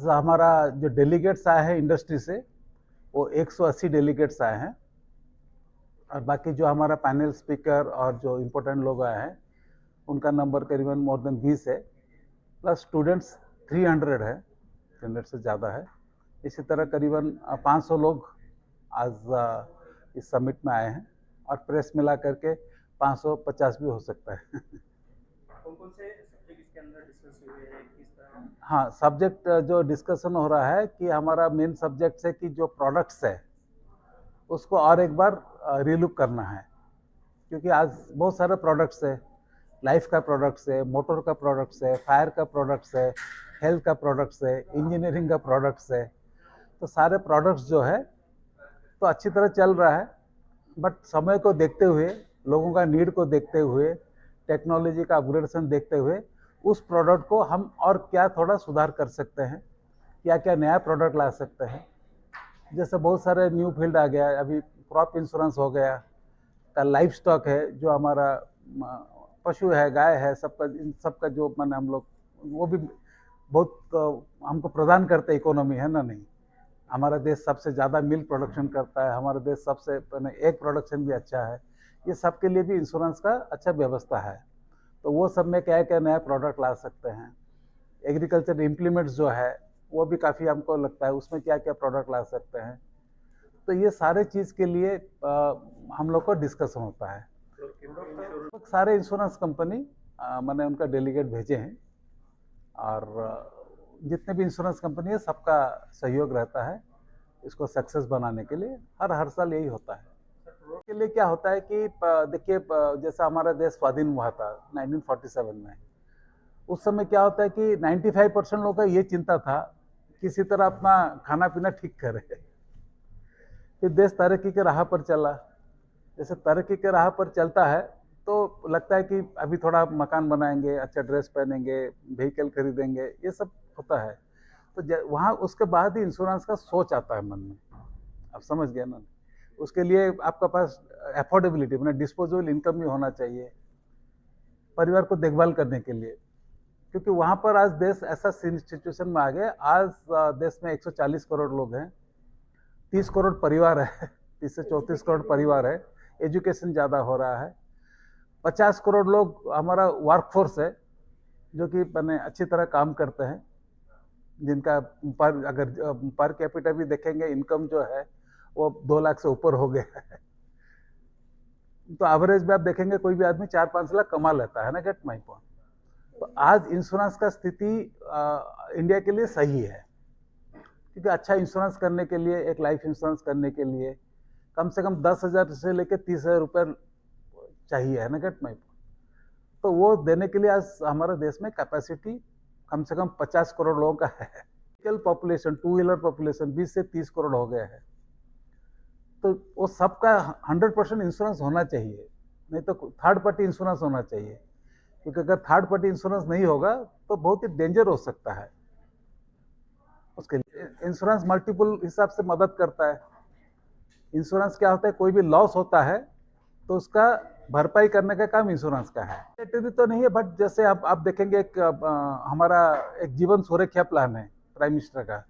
हमारा जो डेलीगेट्स आए हैं इंडस्ट्री से वो 180 डेलीगेट्स आए हैं और बाकी जो हमारा पैनल स्पीकर और जो इम्पोर्टेंट लोग आए हैं उनका नंबर करीबन मोर देन 20 है, प्लस स्टूडेंट्स 300 है, 300 से ज़्यादा है। इसी तरह करीबन 500 लोग आज इस समिट में आए हैं और प्रेस मिला करके 550 भी हो सकता है। कौन-कौन से सब्जेक्ट इसके अंदर डिस्कस हुए हैं, किस तरह? हाँ, सब्जेक्ट जो डिस्कशन हो रहा है कि हमारा मेन सब्जेक्ट है कि जो प्रोडक्ट्स है उसको और एक बार रीलुक करना है, क्योंकि आज बहुत सारे प्रोडक्ट्स है, लाइफ का प्रोडक्ट्स है, मोटर का प्रोडक्ट्स है, फायर का प्रोडक्ट्स है, हेल्थ का प्रोडक्ट्स है, इंजीनियरिंग का प्रोडक्ट्स है। तो सारे प्रोडक्ट्स जो है तो अच्छी तरह चल रहा है, बट समय को देखते हुए, लोगों का नीड को देखते हुए, टेक्नोलॉजी का अपग्रेडेशन देखते हुए उस प्रोडक्ट को हम और क्या थोड़ा सुधार कर सकते हैं, क्या क्या नया प्रोडक्ट ला सकते हैं। जैसे बहुत सारे न्यू फील्ड आ गया है, अभी क्रॉप इंश्योरेंस हो गया, का लाइफ स्टॉक है, जो हमारा पशु है, गाय है, सबका इन सबका जो मैंने हम लोग वो भी बहुत हमको प्रदान करते इकोनॉमी है ना। नहीं, हमारा देश सबसे ज़्यादा मिल्क प्रोडक्शन करता है, हमारा देश सबसे एग प्रोडक्शन भी अच्छा है, ये सब के लिए भी इंश्योरेंस का अच्छा व्यवस्था है। तो वो सब में क्या क्या नया प्रोडक्ट ला सकते हैं। एग्रीकल्चर इम्प्लीमेंट्स जो है वो भी काफ़ी हमको लगता है उसमें क्या क्या प्रोडक्ट ला सकते हैं। तो ये सारे चीज़ के लिए हम लोग को डिस्कशन होता है। सारे इंश्योरेंस कंपनी मैंने उनका डेलीगेट भेजे हैं और जितने भी इंश्योरेंस कंपनी है सबका सहयोग रहता है इसको सक्सेस बनाने के लिए। हर साल यही होता है। के लिए क्या होता है कि देखिए, जैसा हमारा देश स्वाधीन हुआ था 1947 में, उस समय क्या होता है कि 95% लोगों का ये चिंता था किसी तरह अपना खाना पीना ठीक करे। फिर देश तरक्की के राह पर चला। जैसे तरक्की के राह पर चलता है तो लगता है कि अभी थोड़ा मकान बनाएंगे, अच्छा ड्रेस पहनेंगे, व्हीकल खरीदेंगे, ये सब होता है। तो वहाँ उसके बाद ही इंश्योरेंस का सोच आता है मन में। आप समझ गए ना। उसके लिए आपका पास अफोर्डेबिलिटी मतलब डिस्पोजेबल इनकम भी होना चाहिए परिवार को देखभाल करने के लिए, क्योंकि वहाँ पर आज देश ऐसा सिचुएशन में आ गया। आज देश में 140 करोड़ लोग हैं, 30 करोड़ परिवार है, 30 से 34 करोड़ परिवार है, एजुकेशन ज़्यादा हो रहा है, 50 करोड़ लोग हमारा वर्कफोर्स है जो कि मैंने अच्छी तरह काम करते हैं, जिनका पर कैपिटा भी देखेंगे इनकम जो है वो 2 लाख से ऊपर हो गया है। तो एवरेज में आप देखेंगे कोई भी आदमी 4-5 लाख कमा लेता है ना। Get my point. तो आज इंश्योरेंस का स्थिति इंडिया के लिए सही है, क्योंकि अच्छा इंश्योरेंस करने के लिए, एक लाइफ इंश्योरेंस करने के लिए कम से कम 10,000 से लेकर 30,000 रुपये चाहिए है ना। Get my point. तो वो देने के लिए आज हमारे देश में कैपेसिटी कम से कम 50 करोड़ लोगों का है। पॉपुलेशन, टू व्हीलर पॉपुलेशन 20 से 30 करोड़ हो गया है। तो वो सबका 100% इंश्योरेंस होना चाहिए, नहीं तो थर्ड पार्टी इंश्योरेंस होना चाहिए, क्योंकि अगर थर्ड पार्टी इंश्योरेंस नहीं होगा तो बहुत ही डेंजर हो सकता है। उसके लिए इंश्योरेंस मल्टीपल हिसाब से मदद करता है। इंश्योरेंस क्या होता है, कोई भी लॉस होता है तो उसका भरपाई करने का काम इंश्योरेंस का है। तो नहीं है, बट जैसे आप देखेंगे हमारा एक जीवन सुरक्षा प्लान है प्राइम मिनिस्टर का,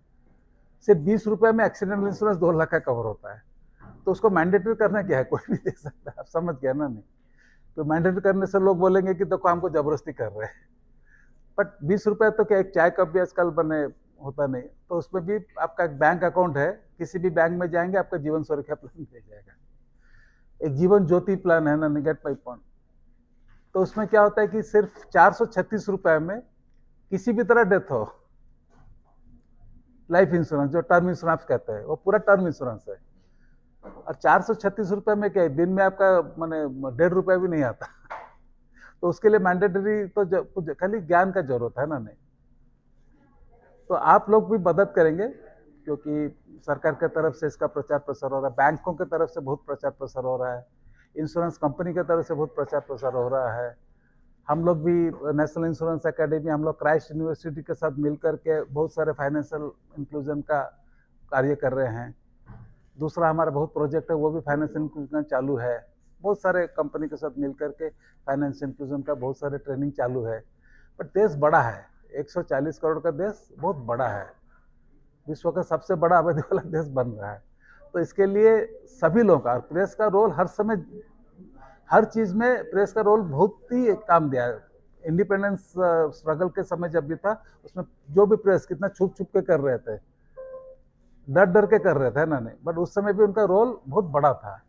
सिर्फ 20 रुपए में एक्सीडेंटल इंश्योरेंस 2 लाख का कवर होता है। तो उसको मैंडेटरी करना क्या है, कोई भी दे सकता है। आप समझ गया ना। नहीं तो मैंडेटरी करने से लोग बोलेंगे कि देखो हमको जबरदस्ती कर रहे हैं, बट 20 रुपए तो क्या, एक चाय कप भी आजकल बने होता नहीं। तो उसमें भी आपका एक बैंक अकाउंट है, किसी भी बैंक में जाएंगे आपका जीवन सुरक्षा प्लान मिल जाएगा। एक जीवन ज्योति प्लान है ना, गेट माई पॉइंट। तो उसमें क्या होता है कि सिर्फ 436 रुपए में किसी भी तरह डेथ हो, लाइफ इंश्योरेंस जो टर्म इंश्योरेंस कहते हैं वो पूरा टर्म इंश्योरेंस है। और 436 रुपए में क्या है, दिन में आपका मैंने 1.5 रुपया भी नहीं आता। तो उसके लिए मैंडेटरी तो खाली ज्ञान का जरूरत है ना। नहीं तो आप लोग भी मदद करेंगे, क्योंकि सरकार की तरफ से इसका प्रचार प्रसार हो रहा है, बैंकों की तरफ से बहुत प्रचार प्रसार हो रहा है, इंश्योरेंस कंपनी की तरफ से बहुत प्रचार प्रसार हो रहा है। हम लोग भी नेशनल इंश्योरेंस एकेडमी, हम लोग क्राइस्ट यूनिवर्सिटी के साथ मिलकर के बहुत सारे फाइनेंशियल इंक्लूजन का कार्य कर रहे हैं। दूसरा हमारा बहुत प्रोजेक्ट है, वो भी फाइनेंशियल इंक्लूजन चालू है। बहुत सारे कंपनी के साथ मिलकर के फाइनेंशियल इंक्लूजन का बहुत सारे ट्रेनिंग चालू है। बट देश बड़ा है, 140 करोड़ का देश बहुत बड़ा है। विश्व का सबसे बड़ा आबादी वाला देश बन रहा है। तो इसके लिए सभी लोगों का, प्रेस का रोल हर समय, हर चीज में प्रेस का रोल बहुत ही काम दिया है। इंडिपेंडेंस स्ट्रगल के समय जब भी था, उसमें जो भी प्रेस कितना छुप छुप के कर रहे थे, डर डर के कर रहे थे ना, नहीं, बट उस समय भी उनका रोल बहुत बड़ा था।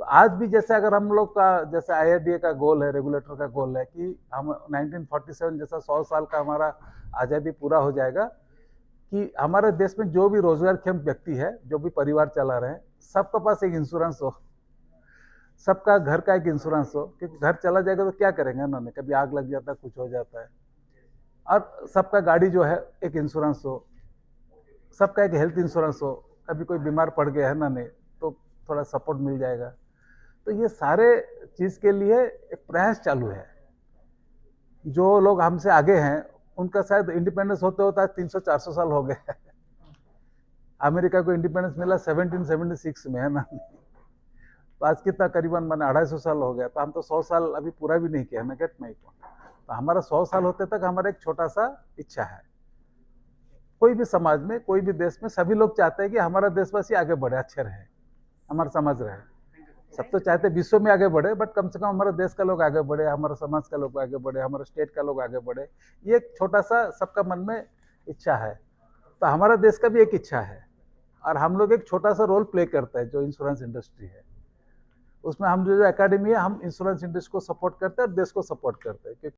तो आज भी जैसे अगर हम लोग का, जैसे IRDA का गोल है, रेगुलेटर का गोल है कि हम 1947 जैसा 100 साल का हमारा आज़ादी पूरा हो जाएगा, कि हमारे देश में जो भी रोजगारक्षम व्यक्ति है, जो भी परिवार चला रहे हैं, सबके पास एक इंश्योरेंस हो, सबका घर का एक इंश्योरेंस हो, क्योंकि घर चला जाएगा तो क्या करेंगे उन्होंने, कभी आग लग जाता है, कुछ हो जाता है। और सबका गाड़ी जो है एक इंश्योरेंस हो, सबका एक हेल्थ इंश्योरेंस हो, कभी कोई बीमार पड़ गया है ना, नहीं तो थोड़ा सपोर्ट मिल जाएगा। तो ये सारे चीज के लिए एक प्रयास चालू है। जो लोग हमसे आगे हैं, उनका शायद इंडिपेंडेंस होते होता है 300-400 साल हो गए। अमेरिका को इंडिपेंडेंस मिला 1776 में, है ना। तो आज कितना, करीबन मैंने 250 साल हो गया, तो हम तो 100 साल अभी पूरा भी नहीं किया ना, गेट माई पॉइंट। तो हमारा 100 साल होते तक हमारा एक छोटा सा इच्छा है। कोई भी समाज में, कोई भी देश में, सभी लोग चाहते हैं कि हमारा देशवासी आगे बढ़े, अच्छे रहे, हमारा समाज रहे। सब तो चाहते विश्व में आगे बढ़े, बट कम से कम हमारे देश का लोग आगे बढ़े, हमारे समाज का लोग आगे बढ़े, हमारे स्टेट का लोग आगे बढ़े। ये एक छोटा सा सबका मन में इच्छा है। तो हमारा देश का भी एक इच्छा है, और हम लोग एक छोटा सा रोल प्ले करते हैं, जो इंश्योरेंस इंडस्ट्री है उसमें। हम जो एकेडमी है, हम इंश्योरेंस इंडस्ट्री को सपोर्ट करते हैं और देश को सपोर्ट करते हैं।